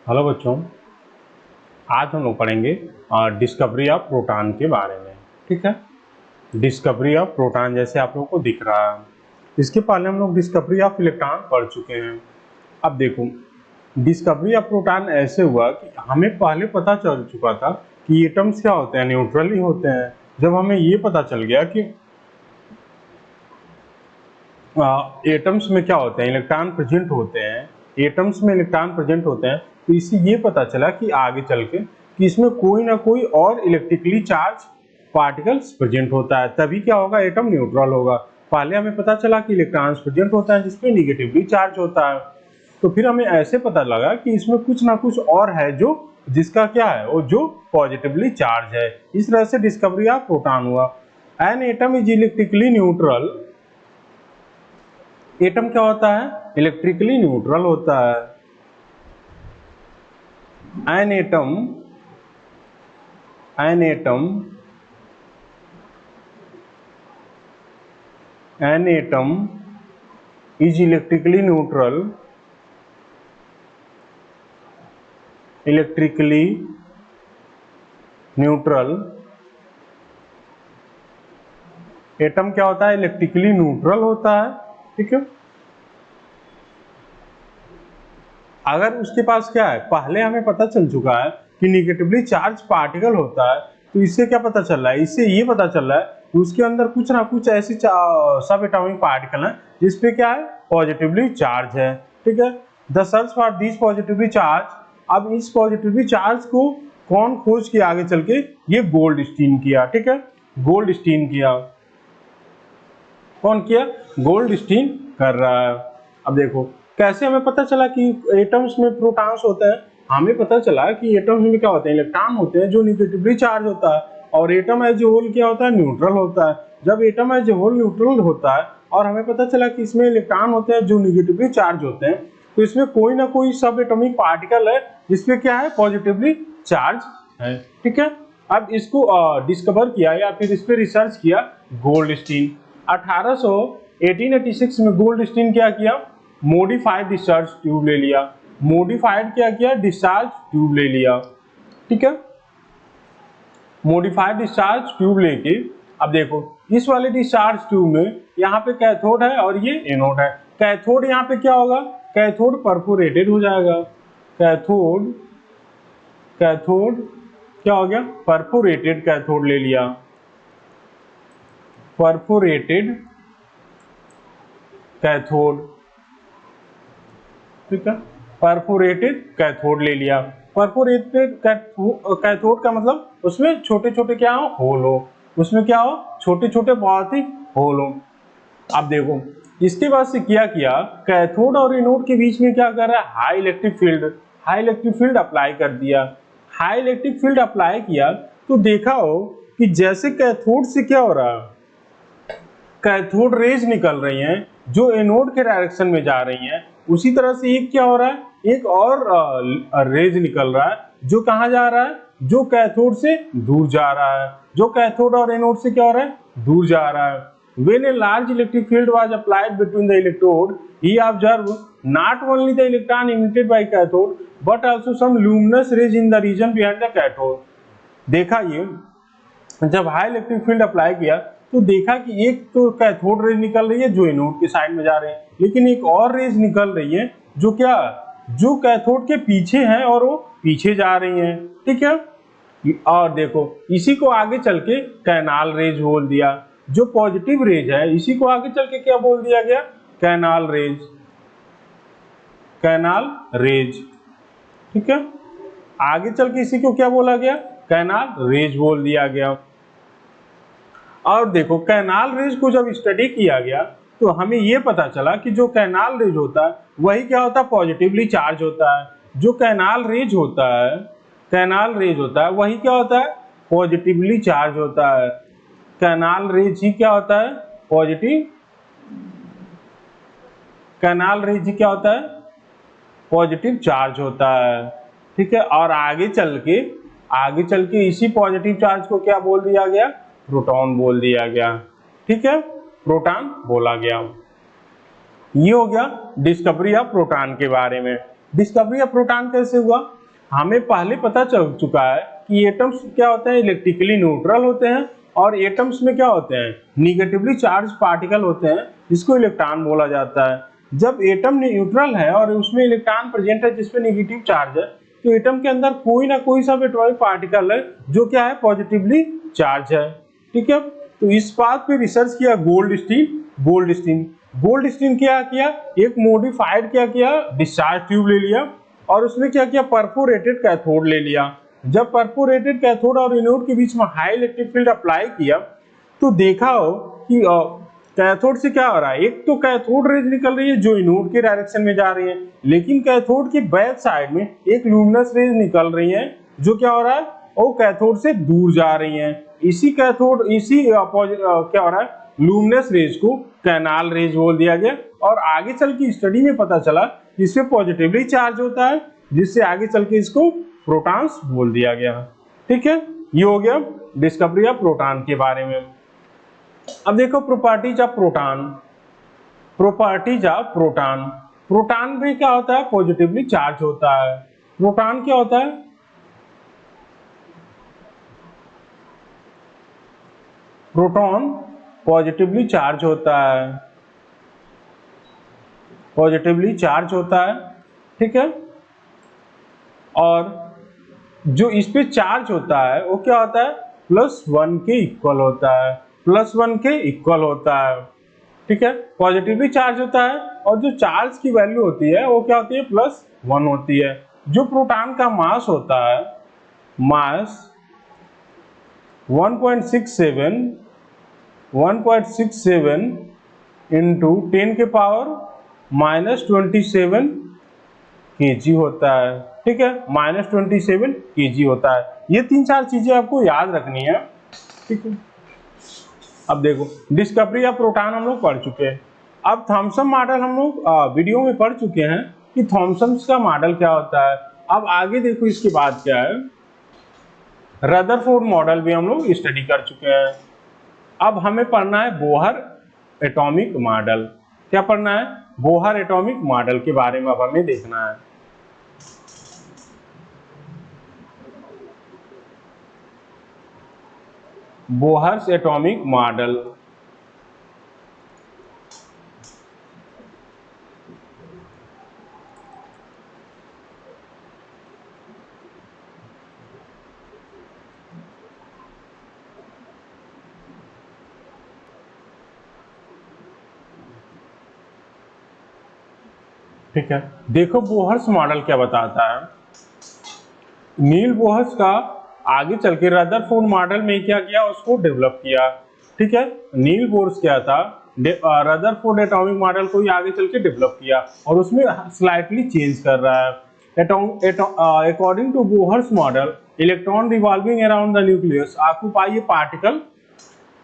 Hello बच्चों, आज हम लोग पढ़ेंगे डिस्कवरी ऑफ प्रोटॉन के बारे में। ठीक है, डिस्कवरी ऑफ प्रोटॉन जैसे आप लोगों को दिख रहा है। इसके पहले हम लोग डिस्कवरी ऑफ इलेक्ट्रॉन पढ़ चुके हैं। अब देखो, डिस्कवरी ऑफ प्रोटॉन ऐसे हुआ कि हमें पहले पता चल चुका था कि एटम्स क्या होते हैं, न्यूट्रल ही होते हैं। जब हमें ये पता चल गया कि एटम्स में क्या होते हैं, इलेक्ट्रॉन प्रेजेंट होते हैं, एटम्स में इलेक्ट्रॉन प्रेजेंट होते हैं, तो इससे ये पता चला कि आगे चल के कि इसमें कोई ना कोई और इलेक्ट्रिकली चार्ज पार्टिकल्स प्रेजेंट होता है, तभी क्या होगा, एटम न्यूट्रल होगा। पहले हमें पता चला कि इलेक्ट्रॉन्स प्रेजेंट होता है जिसमें निगेटिवली चार्ज होता है, तो फिर हमें ऐसे पता लगा कि इसमें कुछ ना कुछ और है जो जिसका क्या है, वो जो पॉजिटिवली चार्ज है। इस तरह से डिस्कवरी ऑफ प्रोटॉन हुआ। N atom is electrically neutral. Atom क्या होता है, इलेक्ट्रिकली न्यूट्रल होता है। N atom is electrically neutral atom क्या होता है, इलेक्ट्रिकली न्यूट्रल होता है। ठीक है, अगर उसके पास क्या है, पहले हमें पता चल चुका है कि निगेटिवली चार्ज पार्टिकल होता है, तो इससे क्या पता चल रहा है, इससे ये पता चल रहा है कि उसके अंदर कुछ ना कुछ ऐसी सब एटॉमिक पार्टिकल है जिसपे क्या है, पॉजिटिवली चार्ज है। ठीक है, the search for this positively charge. अब इस पॉजिटिवली चार्ज को कौन खोज किया आगे चल के, ये गोल्डस्टीन किया। ठीक है, गोल्डस्टीन किया। कौन किया, गोल्डस्टीन कर रहा है। अब देखो कैसे हमें पता चला कि एटम्स में प्रोटॉन्स होते हैं। हमें पता चला कि एटम्स में क्या होते हैं, इलेक्ट्रॉन होते हैं जो निगेटिवली चार्ज होता है, और एटम एज ए होल क्या होता है, न्यूट्रल होता है। जब atom as a whole neutral होता है और हमें पता चला कि इसमें इलेक्ट्रॉन होते हैं जो निगेटिवली चार्ज होते हैं, तो इसमें कोई ना कोई सब एटॉमिक पार्टिकल है जिसमें क्या है, पॉजिटिवली चार्ज है। ठीक है, अब इसको डिस्कवर किया या फिर इस पर रिसर्च किया गोल्डस्टीन। 1886 में गोल्डस्टीन क्या किया, मॉडिफाइड डिस्चार्ज ट्यूब ले लिया। मॉडिफाइड क्या किया, डिस्चार्ज ट्यूब ले लिया। ठीक है, मॉडिफाइड डिस्चार्ज ट्यूब लेके अब देखो इस वाले डिस्चार्ज ट्यूब में यहाँ पे कैथोड है और ये एनोड है। कैथोड यहाँ पे क्या होगा, कैथोड परफोरेटेड हो जाएगा। कैथोड क्या हो गया, परफोरेटेड कैथोड ले लिया। परफोरेटेड कैथोड, ठीक है, परफोरेटेड कैथोड ले लिया। परफोरेटेड कैथोड का मतलब उसमें छोटे छोटे क्या हो, होल हो, उसमें क्या हो, छोटे छोटे बहुत ही होल हो। अब देखो इसके बाद से क्या किया, कैथोड और एनोड के बीच में क्या कर रहा है, हाई इलेक्ट्रिक फील्ड अप्लाई कर दिया। हाई इलेक्ट्रिक फील्ड अप्लाई किया तो देखा हो कि जैसे कैथोड से क्या हो रहा है, कैथोड रेज निकल रही हैं जो एनोड के डायरेक्शन में जा रही हैं, उसी तरह से एक क्या हो रहा है, एक और रेज निकल रहा है जो कहां जा रहा है, जो कैथोड से दूर जा रहा है, जो कैथोड और एनोड से क्या हो रहा है, दूर जा रहा है। When a large electric field was applied between the electrode, he observed not only the electron emitted by cathode, but also some luminous rays in the region behind the cathode. देखा ये, जब हाई इलेक्ट्रिक फील्ड अप्लाई किया तो देखा कि एक तो cathode rays निकल रही है जो एनोड के साइड में जा रहे हैं, लेकिन एक और रेज निकल रही है जो क्या, जो कैथोड के पीछे हैं और वो पीछे जा रही हैं। ठीक है, और देखो इसी को आगे चल के कैनाल रेज बोल दिया। जो पॉजिटिव रेज है इसी को आगे चल के क्या बोल दिया गया, कैनाल रेज। ठीक है, आगे चल के इसी को क्या बोला गया, कैनाल रेज बोल दिया गया। और देखो कैनाल रेज को जब स्टडी किया गया तो हमें यह पता चला कि जो कैनाल रेज होता है वही क्या होता है, पॉजिटिवली चार्ज होता है। जो कैनाल रेज होता है वही क्या होता है, पॉजिटिवली चार्ज होता है। कैनाल रेज ही क्या होता है, पॉजिटिव चार्ज होता है। ठीक है, और आगे चल के इसी पॉजिटिव चार्ज को क्या बोल दिया गया, प्रोटॉन बोल दिया गया। ठीक है, प्रोटॉन बोला गया। ये हो गया डिस्कवरी ऑफ प्रोटॉन के बारे में। डिस्कवरी ऑफ प्रोटॉन कैसे हुआ? हमें पहले पता चल चुका है कि एटम्स क्या होते हैं, इलेक्ट्रिकली न्यूट्रल होते हैं, और एटम्स में क्या होते हैं, निगेटिवली चार्ज पार्टिकल होते हैं जिसको इलेक्ट्रॉन बोला जाता है। जब एटम न्यूट्रल है और उसमें इलेक्ट्रॉन प्रेजेंट है जिसपे नेगेटिव चार्ज है, तो एटम के अंदर कोई ना कोई सब एटॉमिक पार्टिकल है जो क्या है, पॉजिटिवली चार्ज है। ठीक है, तो इस बात पे रिसर्च किया गोल्डस्टीन क्या किया, एक मॉडिफाइड क्या किया, डिस्चार्ज ट्यूब ले लिया और उसमें क्या किया, परफोरेटेड कैथोड ले लिया। जब परफोरेटेड कैथोड और एनोड के बीच में हाई इलेक्ट्रिक फील्ड अप्लाई किया तो देखा हो कि कैथोड से क्या हो रहा है, एक तो कैथोड रेज निकल रही है जो एनोड के डायरेक्शन में जा रही है, लेकिन कैथोड के बैक साइड में एक लुमिनस रेज निकल रही है जो क्या हो रहा है, वो कैथोड से दूर जा रही है। क्या हो रहा है, लुमिनस रेज को कैनाल रेज बोल दिया गया, और आगे चल के स्टडी में पता चला इसमें पॉजिटिवली चार्ज होता है, जिससे आगे चल के इसको प्रोटॉन्स बोल दिया गया। ठीक है, ये हो गया डिस्कवरी ऑफ प्रोटॉन के बारे में। अब देखो प्रॉपर्टीज ऑफ प्रोटॉन। प्रोटॉन में क्या होता है, पॉजिटिवली चार्ज होता है। प्रोटॉन क्या होता है, प्रोटॉन पॉजिटिवली चार्ज होता है, ठीक है, और जो इस पे चार्ज होता है वो क्या होता है, +1 के इक्वल होता है, ठीक है, पॉजिटिवली चार्ज होता है, और जो चार्ज की वैल्यू होती है वो क्या होती है, +1 होती है। जो प्रोटॉन का मास होता है, मास 1.67 इंटू 10⁻⁻27 kg होता है। ठीक है, -27 kg होता है। ये 3-4 चीजें आपको याद रखनी है। ठीक है, अब देखो डिस्कवरी ऑफ प्रोटॉन हम लोग पढ़ चुके हैं। अब थॉमसन मॉडल हम लोग वीडियो में पढ़ चुके हैं कि थॉमसन का मॉडल क्या होता है। अब आगे देखो इसके बाद क्या है, रदरफोर्ड मॉडल भी हम लोग स्टडी कर चुके हैं। अब हमें पढ़ना है बोहर एटॉमिक मॉडल। क्या पढ़ना है, बोहर एटॉमिक मॉडल के बारे में अब हमें देखना है। बोहर्स एटॉमिक मॉडल, ठीक है, देखो बोहर्स मॉडल क्या बताता है। नील बोहर्स का आगे चल के रदरफोर्ड मॉडल में क्या किया, उसको डेवलप किया। ठीक है, नील बोहर्स क्या था, रदरफोर्ड एटॉमिक मॉडल को ही आगे चल के डेवलप किया और उसमें स्लाइटली चेंज कर रहा है। According to Bohr's model, electron revolving around the nucleus occupy a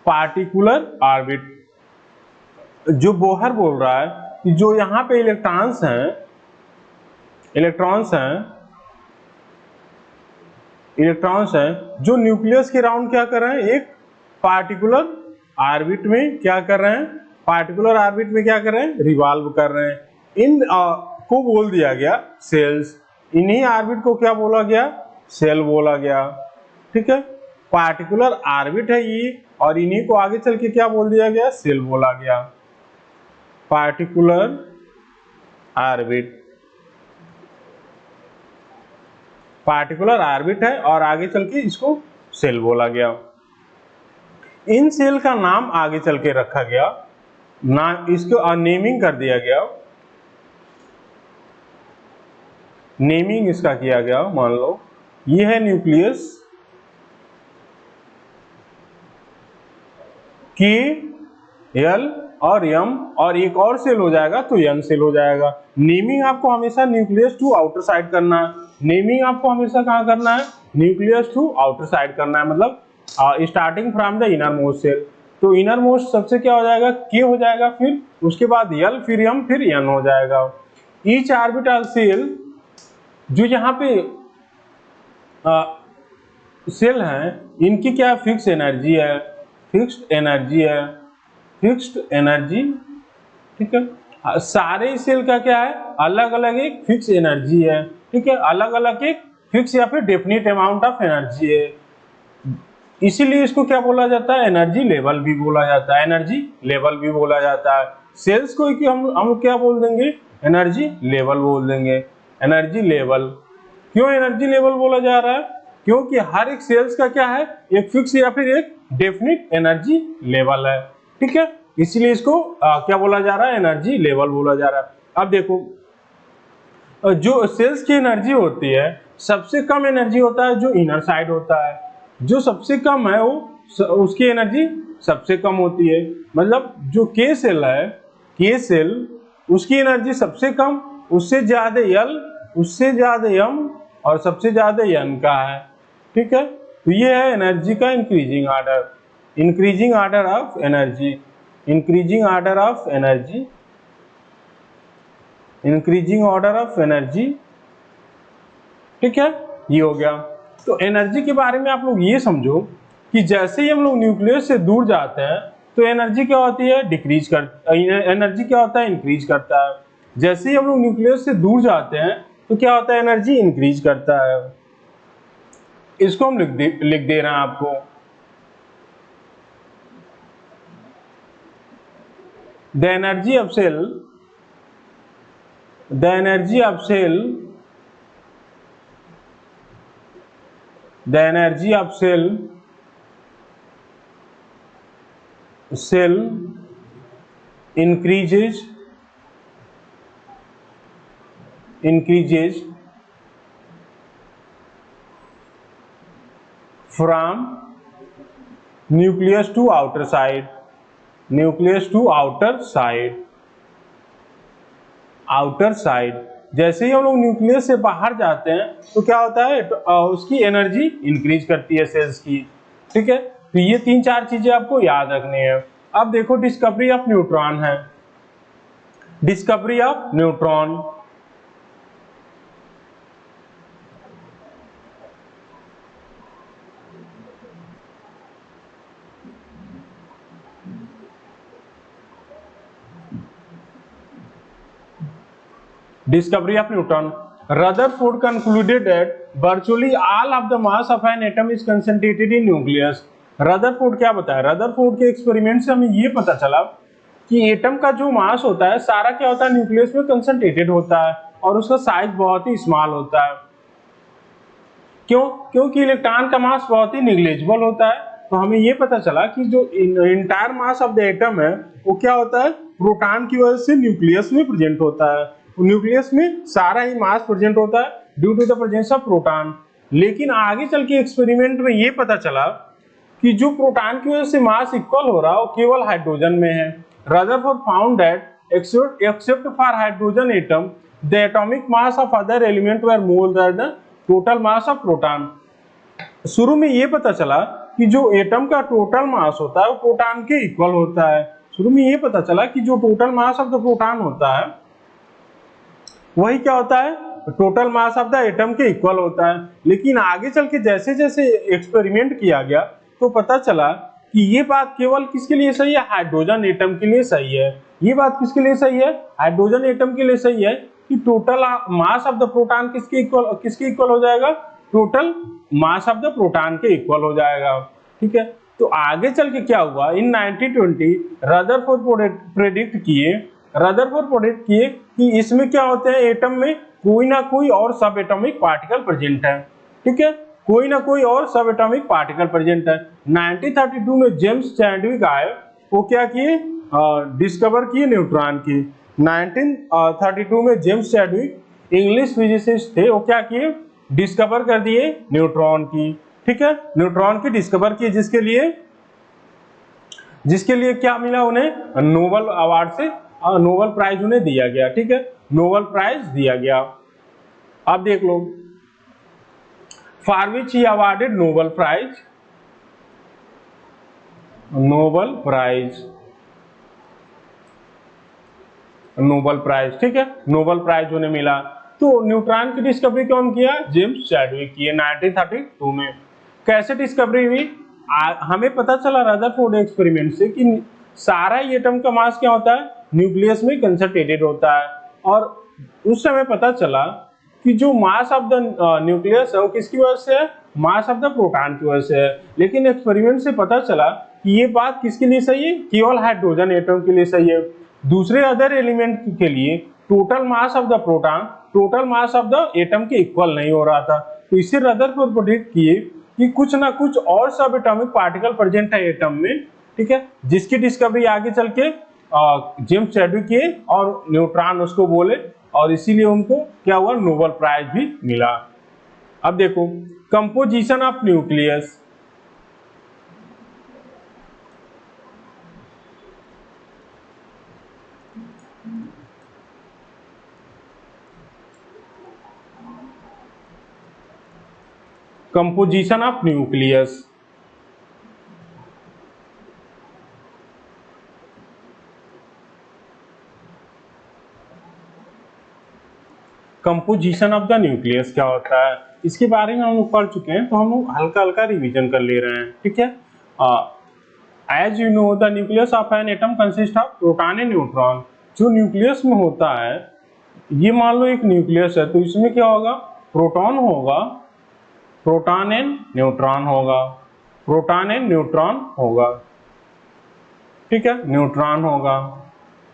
particular orbit. जो बोहर बोल रहा है कि जो यहाँ पे इलेक्ट्रॉन्स हैं जो न्यूक्लियस के राउंड क्या कर रहे हैं, एक पार्टिकुलर ऑर्बिट में क्या कर रहे हैं, रिवॉल्व कर रहे हैं। इन को बोल दिया गया सेल्स। इन्हीं ऑर्बिट को क्या बोला गया, सेल बोला गया। ठीक है, पार्टिकुलर ऑर्बिट है ये, और इन्हीं को आगे चल के क्या बोल दिया गया, सेल बोला गया। पार्टिकुलर ऑर्बिट है और आगे चल के इसको सेल बोला गया। इन सेल का नाम आगे चल के रखा गया, इसको नेमिंग कर दिया गया, नेमिंग इसका किया गया। मान लो ये है न्यूक्लियस, K, L और M, और एक और सेल हो जाएगा तो N सेल हो जाएगा। नेमिंग आपको हमेशा न्यूक्लियस टू आउटर साइड करना है। नेमिंग आपको हमेशा कहाँ करना है, न्यूक्लियस टू आउटर साइड करना है, मतलब starting from the innermost shell. तो इनर मोस्ट सबसे क्या हो जाएगा, K हो जाएगा, फिर उसके बाद L, फिर M, फिर N हो जाएगा। ईच ऑर्बिटल सेल, जो यहाँ पे सेल हैं, इनकी क्या फिक्स्ड एनर्जी है, फिक्स्ड एनर्जी। ठीक है, सारे सेल का क्या है, अलग अलग एक फिक्स एनर्जी है, ठीक है, अलग अलग एक फिक्स या फिर डेफिनेट अमाउंट ऑफ एनर्जी है, इसीलिए इसको क्या बोला जाता है, एनर्जी लेवल भी बोला जाता है, एनर्जी लेवल भी बोला जाता है। सेल्स को कि हम क्या बोल देंगे, एनर्जी लेवल बोल देंगे, एनर्जी लेवल। क्यों एनर्जी लेवल बोला जा रहा है, क्योंकि हर एक सेल्स का क्या है, एक फिक्स या फिर एक डेफिनिट एनर्जी लेवल है, ठीक है, इसीलिए इसको क्या बोला जा रहा है, एनर्जी लेवल बोला जा रहा है। अब देखो जो सेल्स की एनर्जी होती है, सबसे कम एनर्जी होता है जो इनर साइड होता है, जो सबसे कम है वो उसकी एनर्जी सबसे कम होती है, मतलब जो के सेल है, के सेल उसकी एनर्जी सबसे कम, उससे ज्यादा एल, उससे ज्यादा एम और सबसे ज्यादा एन का है, ठीक है। तो ये है एनर्जी का increasing order, increasing order of energy, increasing order of energy, increasing order of energy, ठीक है, ये हो गया। तो एनर्जी के बारे में आप लोग ये समझो कि जैसे ही हम लोग न्यूक्लियस से दूर जाते हैं तो एनर्जी क्या होती है, डिक्रीज कर, एनर्जी क्या होता है, इंक्रीज करता है। जैसे ही हम लोग न्यूक्लियस से दूर जाते हैं तो क्या होता है, एनर्जी इंक्रीज करता है। इसको हम लिख दे रहे हैं आपको, the energy of shell, the energy of shell, the energy of cell increases from nucleus to outer side, nucleus to outer side, outer side। जैसे ही हम लोग न्यूक्लियस से बाहर जाते हैं तो क्या होता है, उसकी एनर्जी इंक्रीज करती है सेल्स की, ठीक है। तो ये तीन चार चीजें आपको याद रखनी है। अब देखो डिस्कवरी ऑफ न्यूट्रॉन है, discovery of neutron, discovery of Newton, Rutherford concluded that virtually all of the mass of an atom is concentrated in nucleus। Rutherford क्या बताया, रदरफोर्ड के एक्सपेरिमेंट से हमें ये पता चला कि एटम का जो मास होता है सारा क्या होता है, न्यूक्लियस में कंसंट्रेटेड होता है और उसका साइज बहुत ही स्मॉल होता है। क्यों, क्योंकि इलेक्ट्रॉन का मास बहुत ही निग्लेजिबल होता है। तो हमें ये पता चला कि जो entire mass of the atom है वो क्या होता है, प्रोटॉन की वजह से न्यूक्लियस में प्रेजेंट होता है, न्यूक्लियस में सारा ही मास प्रेजेंट होता है due to the presence of proton. लेकिन आगे चल के एक्सपेरिमेंट में ये पता चला कि जो प्रोटॉन की वजह से मास इक्वल हो रहा है वो केवल हाइड्रोजन में है। Rutherford found that except for hydrogen atom the atomic mass of other element were more than the total mass of proton. शुरू में ये पता चला कि जो एटम का टोटल मास होता है वो प्रोटॉन के इक्वल होता है। शुरू में ये पता चला कि जो total mass of the proton होता है वही क्या होता है, total mass of the atom के इक्वल होता है। लेकिन आगे चल के जैसे जैसे एक्सपेरिमेंट किया गया तो पता चला कि ये बात केवल किसके लिए सही है, हाइड्रोजन एटम के लिए सही है। ये बात किसके लिए सही है, हाइड्रोजन एटम के लिए सही है कि total mass of the proton किसके इक्वल हो जाएगा, total mass of the proton के इक्वल हो जाएगा, ठीक है। तो आगे चल के क्या हुआ, इन 1920 रदरफोर्ड प्रेडिक्ट किए कि इसमें क्या होते हैं, एटम में कोई ना कोई और सब एटॉमिक पार्टिकल प्रेजेंट है, ठीक है, कोई ना कोई और सब एटॉमिक पार्टिकल प्रेजेंट है। 1932 में जेम्स चैडविक आए, वो क्या किए, डिस्कवर किए न्यूट्रॉन की। 1932 में जेम्स चैडविक इंग्लिश फिजिसिस्ट थे, वो क्या किए, डिस्कवर कर दिए न्यूट्रॉन की, ठीक है, न्यूट्रॉन की डिस्कवर की, जिसके लिए क्या मिला उन्हें, नोबेल अवार्ड से नोबेल प्राइज उन्हें दिया गया, ठीक है, नोबेल प्राइज दिया गया। अब देख लो, for which he awarded Nobel prize, ठीक है, नोबेल प्राइज उन्हें मिला। तो न्यूट्रॉन की डिस्कवरी कौन किया, जेम्स चैडविक की 1932 में। कैसे डिस्कवरी हुई, हमें पता चला रदरफोर्ड एक्सपेरिमेंट से कि सारा एटम का मास क्या होता है, न्यूक्लियस में कंसंट्रेटेड होता है। और उस समय पता चला कि जो मास ऑफ द न्यूक्लियस है वो किसकी वजह से है, मास ऑफ द प्रोटॉन की वजह से है। लेकिन एक्सपेरिमेंट से पता चला कि ये बात किसके लिए सही है, केवल हाइड्रोजन एटम के लिए सही है। दूसरे अदर एलिमेंट के लिए total mass of the proton total mass of the atom के इक्वल नहीं हो रहा था। तो इसे रदरफोर्ड प्रेडिक्ट किए कि कुछ ना कुछ और सब एटॉमिक पार्टिकल प्रेजेंट है एटम में, ठीक है, जिसकी डिस्कवरी आगे चल के जेम्स चैडविक किए और न्यूट्रॉन उसको बोले, और इसीलिए उनको क्या हुआ, नोबेल प्राइज भी मिला। अब देखो composition of nucleus. Composition of nucleus, composition of the nucleus क्या होता है इसके बारे में हम लोग पढ़ चुके हैं, तो हम लोग हल्का हल्का रिवीजन कर ले रहे हैं, ठीक है। As you know the nucleus of an atom consist of proton and neutron. जो न्यूक्लियस में होता है, ये मान लो एक न्यूक्लियस है, तो इसमें क्या होगा, प्रोटॉन होगा, प्रोटॉन एंड न्यूट्रॉन होगा, प्रोटॉन एंड न्यूट्रॉन होगा, ठीक है, न्यूट्रॉन होगा।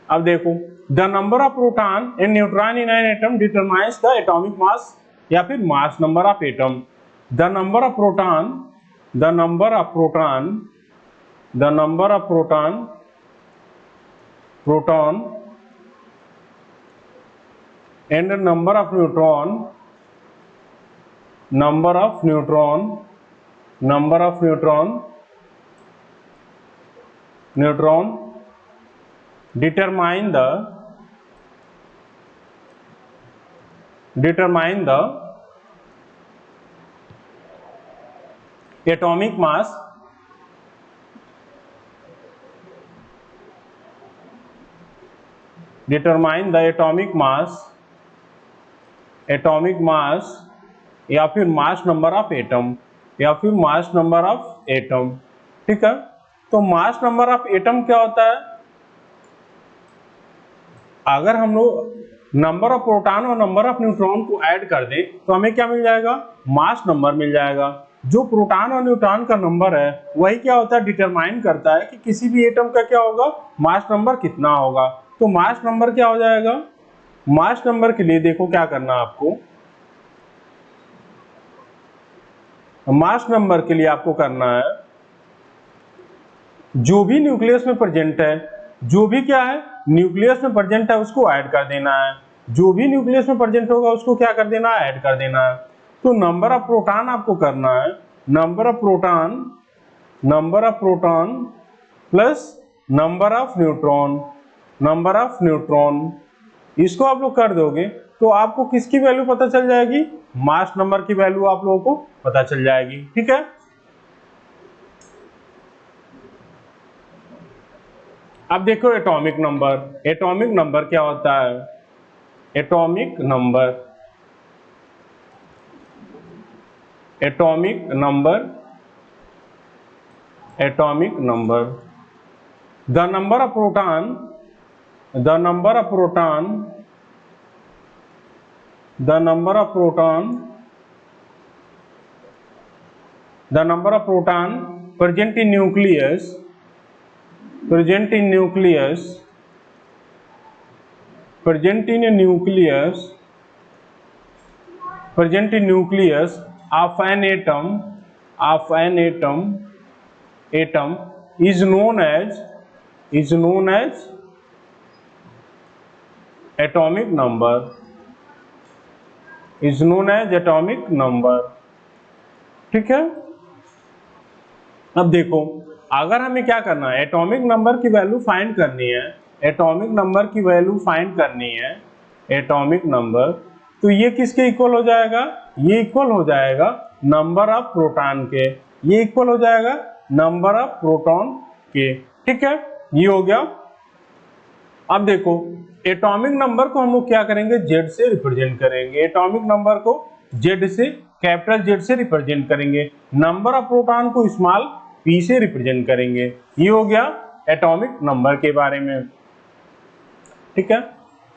अब देखो the number of proton and neutron in an atom determines the atomic mass या फिर mass number of atom. The number of proton the number of proton the number of proton proton and number of neutron number of neutron number of neutron neutron determine the atomic mass determine the atomic mass या फिर mass number of atom या फिर mass number of atom, ठीक है। तो mass number of atom क्या होता है, अगर हम लोग नंबर ऑफ प्रोटॉन और नंबर ऑफ न्यूट्रॉन को ऐड कर दें तो हमें क्या मिल जाएगा, मास नंबर मिल जाएगा। जो प्रोटॉन और न्यूट्रॉन का नंबर है वही क्या होता है, डिटरमाइन करता है कि किसी भी एटम का क्या होगा, मास नंबर कितना होगा। तो मास नंबर क्या हो जाएगा, मास नंबर के लिए देखो क्या करना है आपको, मास नंबर के लिए आपको करना है जो भी न्यूक्लियस में प्रेजेंट है, जो भी क्या है न्यूक्लियस में प्रेजेंट है उसको ऐड कर देना है, जो भी न्यूक्लियस में प्रेजेंट होगा उसको क्या कर देना है, ऐड कर देना है। तो नंबर ऑफ प्रोटॉन आपको करना है, number of proton plus number of neutron, इसको आप लोग कर दोगे तो आपको किसकी वैल्यू पता चल जाएगी, मास नंबर की वैल्यू आप लोगों को पता चल जाएगी, ठीक है। अब देखो एटॉमिक नंबर क्या होता है, atomic number the number of proton the number of proton present in nucleus present in nucleus of an atom is known as atomic number, ठीक है। अब देखो अगर हमें क्या करना है, एटॉमिक नंबर की वैल्यू फाइंड करनी है, एटॉमिक नंबर, तो ये किसके इक्वल हो जाएगा, ये इक्वल हो जाएगा नंबर ऑफ प्रोटॉन के, ये इक्वल हो जाएगा नंबर ऑफ प्रोटॉन के, ठीक है, ये हो गया। अब देखो एटॉमिक नंबर को हम लोग क्या करेंगे, जेड से रिप्रेजेंट करेंगे, एटॉमिक नंबर को जेड से, कैपिटल जेड से रिप्रेजेंट करेंगे, नंबर ऑफ प्रोटॉन को स्मॉल p से रिप्रेजेंट करेंगे। ये हो गया एटॉमिक नंबर के बारे में। ठीक है।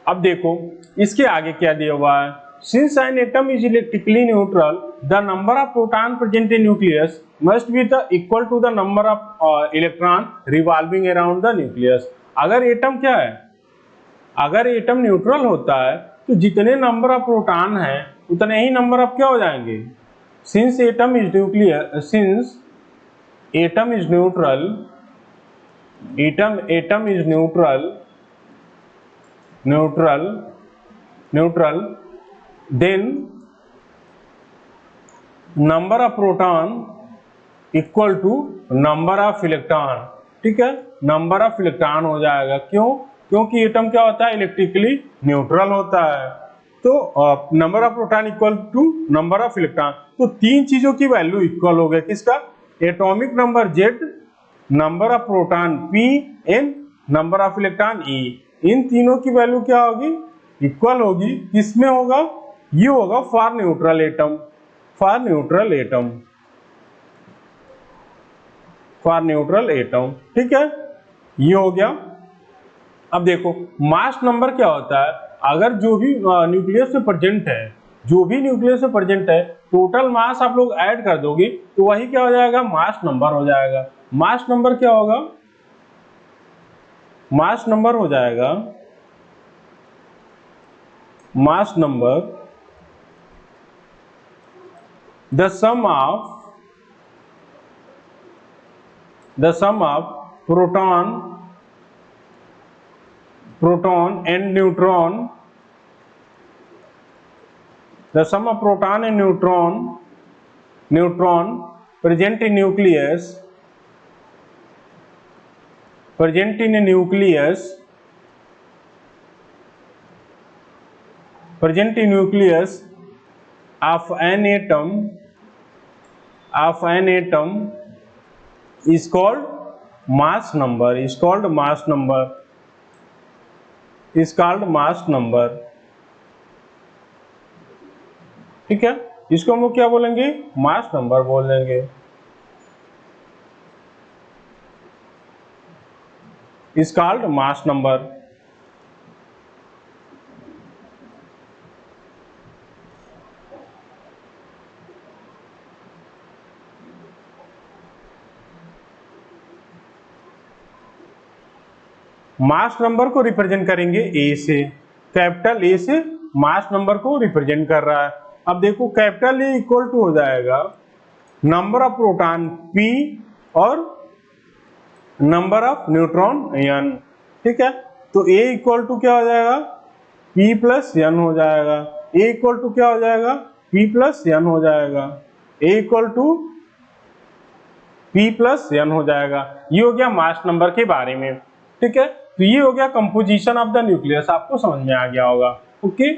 अब देखो इसके आगे क्या दिया हुआ है, since an atom is electrically neutral the number of proton present in nucleus must be the equal to the number of electron revolving around the nucleus. अगर एटम क्या है, अगर एटम न्यूट्रल होता है तो जितने नंबर ऑफ प्रोटॉन है उतने ही नंबर ऑफ क्या हो जाएंगे। Since atom is nuclear, since atom is neutral, atom is neutral then number of proton equal to number of electron। ठीक है, नंबर ऑफ इलेक्ट्रॉन हो जाएगा। क्यों? क्योंकि एटम क्या होता है, इलेक्ट्रिकली न्यूट्रल होता है। तो number of proton equal to number of electron, तो तीन चीजों की वैल्यू इक्वल हो गया। किसका? Atomic number Z, number of proton P, N, number of electron E, इन तीनों की वैल्यू क्या होगी, इक्वल होगी। किसमें होगा, ये होगा for neutral atom, for neutral atom, for neutral atom. ठीक है, ये हो गया। अब देखो मास नंबर क्या होता है, अगर जो भी न्यूक्लियस में प्रेजेंट है, जो भी न्यूक्लियस में प्रेजेंट है, टोटल मास आप लोग ऐड कर दोगे तो वही क्या हो जाएगा, मास नंबर हो जाएगा। मास नंबर क्या होगा, मास नंबर हो जाएगा, mass number the sum of proton and neutron, the sum of proton and neutron present in nucleus, present in a nucleus, present in nucleus of an atom, of an atom is called mass number, is called mass number, is called mass number। ठीक है, इसको हम लोग क्या बोलेंगे, mass number बोल देंगे, is called mass number। Mass number को रिप्रेजेंट करेंगे ए से, कैपिटल ए से मास नंबर को रिप्रेजेंट कर रहा है। अब देखो कैपिटल ए इक्वल टू हो जाएगा नंबर ऑफ प्रोटॉन P और नंबर ऑफ न्यूट्रॉन N। ठीक है, तो A इक्वल टू क्या हो जाएगा, P प्लस N हो जाएगा। A इक्वल टू क्या हो जाएगा, P प्लस N हो जाएगा। A equal to P plus N हो जाएगा। ये हो गया मास नंबर के बारे में। ठीक है, तो ये हो गया कंपोजिशन ऑफ द न्यूक्लियस, आपको समझ में आ गया होगा। ओके।